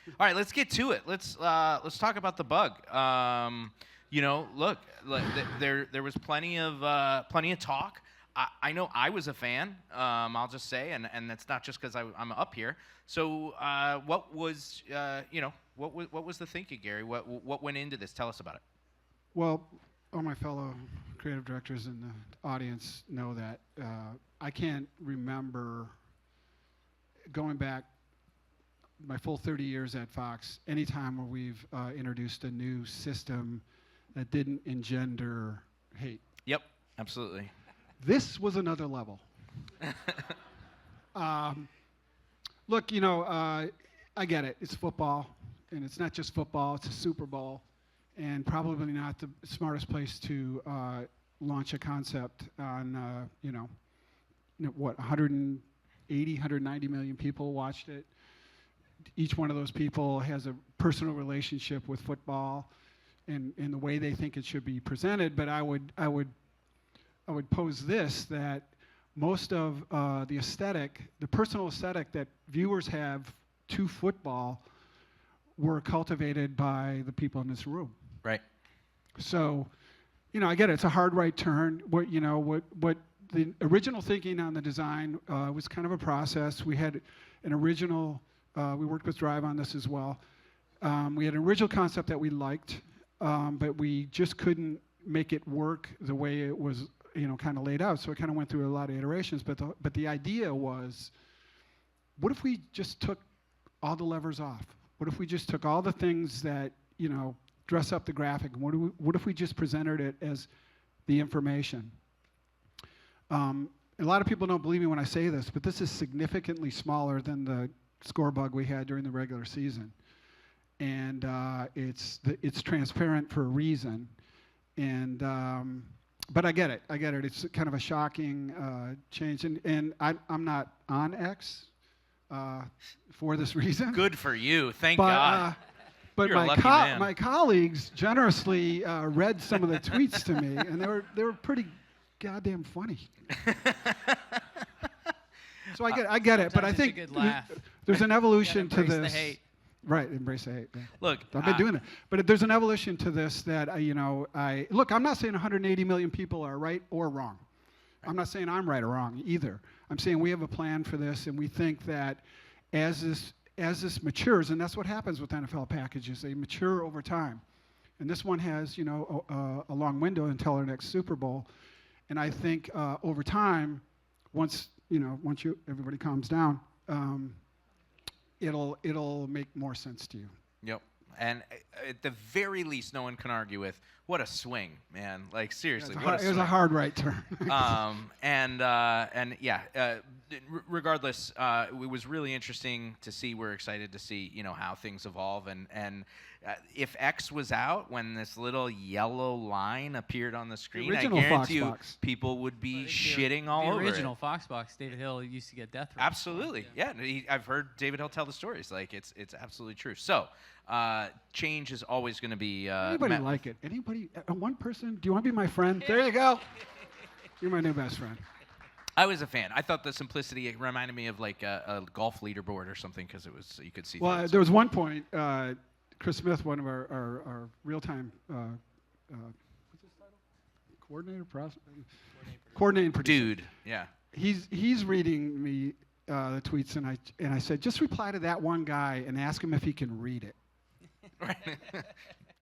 All right, let's get to it. Let's talk about the bug. Look, there was plenty of talk. I know I was a fan. I'll just say, and that's not just because I'm up here. So, what was the thinking, Gary? What went into this? Tell us about it. Well, all my fellow creative directors in the audience know that I can't remember going back my full 30 years at Fox, any time where we've introduced a new system that didn't engender hate. Yep, absolutely. This was another level. Look, I get it. It's football, and it's not just football. It's a Super Bowl, and probably not the smartest place to launch a concept on, 180, 190 million people watched it. Each one of those people has a personal relationship with football and the way they think it should be presented. But I would pose this, that most of the personal aesthetic that viewers have to football were cultivated by the people in this room. Right. So, I get it. It's a hard right turn. What the original thinking on the design was kind of a process. We had an original. We worked with Drive on this as well. We had an original concept that we liked, but we just couldn't make it work the way it was, kind of laid out. So it kind of went through a lot of iterations. But the idea was, what if we just took all the levers off? What if we just took all the things that, dress up the graphic? And what if we just presented it as the information? A lot of people don't believe me when I say this, but this is significantly smaller than the score bug we had during the regular season, and it's transparent for a reason. And but I get it. It's kind of a shocking change, and I'm not on X for this reason. Good for you, thank God. But You're a lucky man. my colleagues generously read some of the tweets to me, and they were pretty goddamn funny. So I get it, but I think there's an evolution to this. The hate. Right, embrace the hate. Yeah. Look, I've been doing it, but there's an evolution to this that look. I'm not saying 180 million people are right or wrong. I'm not saying I'm right or wrong either. I'm saying we have a plan for this, and we think that as this matures, and that's what happens with NFL packages. They mature over time, and this one has a long window until our next Super Bowl. And I think over time, once everybody calms down, it'll make more sense to you. Yep. And at the very least, no one can argue with what a swing, man. Like seriously, what a swing. It was a hard right turn. Regardless, it was really interesting to see. We're excited to see how things evolve, and if X was out when this little yellow line appeared on the screen, I guarantee you people would be shitting all over it. The original FOXBOX, David Hill used to get death threats. Absolutely, yeah. I've heard David Hill tell the stories. Like it's absolutely true. So change is always going to be. Anybody like it? Anybody? One person? Do you want to be my friend? There you go. You're my new best friend. I was a fan. I thought the simplicity, it reminded me of like a golf leaderboard or something because you could see. Well, there was one point. Chris Smith, one of our real-time what's his title? Coordinating producer. Dude, yeah. He's reading me the tweets, and I said, just reply to that one guy and ask him if he can read it. Right.